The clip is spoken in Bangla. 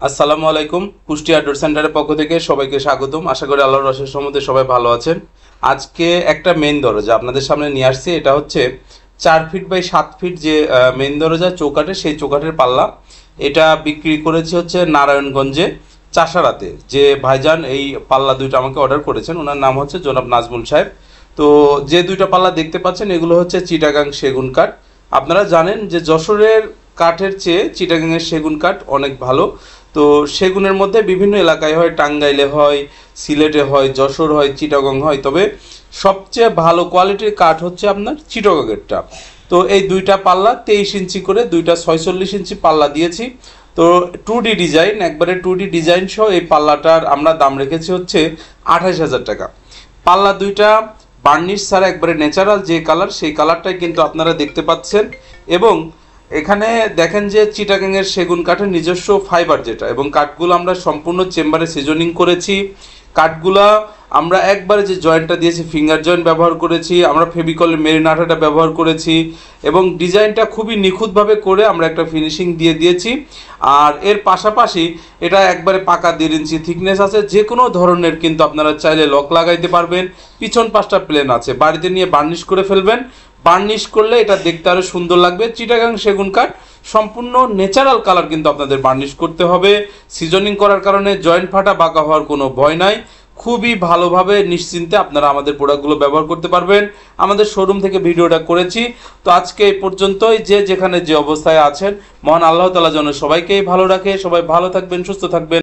আসসালামু আলাইকুম। কুষ্টিয়া ডোর সেন্টারের পক্ষ থেকে সবাইকে স্বাগতম। আশা করি আল্লাহর অশেষ রহমতে সবাই ভালো আছেন। আজকে একটা মেইন দরজা আপনাদের সামনে নিয়ে আসছি। এটা হচ্ছে 4 ফিট বাই 7 ফিট যে মেইন দরজা চৌকাঠের, সেই চৌকাঠের পাল্লা। এটা বিক্রি করেছি হচ্ছে নারায়ণগঞ্জে চাষারাতে। যে ভাইজান এই পাল্লা দুইটা আমাকে অর্ডার করেছেন, ওনার নাম হচ্ছে জনাব নাজমুল সাহেব। তো যে দুইটা পাল্লা দেখতে পাচ্ছেন এগুলো হচ্ছে চিটাগাং সেগুন কাঠ। আপনারা জানেন যে যশোরের কাঠের চেয়ে চিটাগাংয়ের সেগুন কাঠ অনেক ভালো। তো সেগুনের মধ্যে বিভিন্ন এলাকায় হয়, টাঙ্গাইলে হয়, সিলেটে হয়, যশোর হয়, চিটাগং হয়, তবে সবচেয়ে ভালো কোয়ালিটির কাঠ হচ্ছে আপনার চিটাগংয়েরটা। তো এই দুইটা পাল্লা 23 ইঞ্চি করে, দুইটা 46 ইঞ্চি পাল্লা দিয়েছি। তো 2D ডিজাইন, একবারে 2D ডিজাইন সহ এই পাল্লাটার আমরা দাম রেখেছি হচ্ছে 28,000 টাকা। পাল্লা দুইটা বার্নিশ ছাড়া একবারে ন্যাচারাল যে কালার, সেই কালারটাই কিন্তু আপনারা দেখতে পাচ্ছেন। এবং এখানে দেখেন যে চিটাগাংয়ের সেগুন কাঠের নিজস্ব ফাইবার যেটা, এবং কাঠগুলো আমরা সম্পূর্ণ চেম্বারে সিজনিং করেছি। কাঠগুলা আমরা একবারে যে জয়েন্টটা দিয়েছি ফিঙ্গার জয়েন্ট ব্যবহার করেছি, আমরা ফেভিকলের মেরিন আঠাটা ব্যবহার করেছি, এবং ডিজাইনটা খুবই নিখুঁতভাবে করে আমরা একটা ফিনিশিং দিয়েছি। আর এর পাশাপাশি এটা একবারে পাকা 1.5 ইঞ্চি থিকনেস আছে। যে কোনো ধরনের কিন্তু আপনারা চাইলে লক লাগাইতে পারবেন। পিছন পাশটা প্লেন আছে, বাড়িতে নিয়ে বার্নিশ করে ফেলবেন। বার্নিশ করলে এটা দেখতে আরো সুন্দর লাগবে। চিটাগাং সেগুন কাঠ সম্পূর্ণ ন্যাচারাল কালার কিন্তু আপনাদের বার্নিশ করতে হবে। সিজনিং করার কারণে জয়েন্ট ফাটা বাঁকা হওয়ার কোনো ভয় নাই। খুবই ভালোভাবে নিশ্চিন্তে আপনারা আমাদের প্রোডাক্টগুলো ব্যবহার করতে পারবেন। আমাদের শোরুম থেকে ভিডিওটা করেছি। তো আজকে এই পর্যন্তই। যে যেখানে যে অবস্থায় আছেন, মহান আল্লাহ তাআলা যেন সবাইকেই ভালো রাখে। সবাই ভালো থাকবেন, সুস্থ থাকবেন।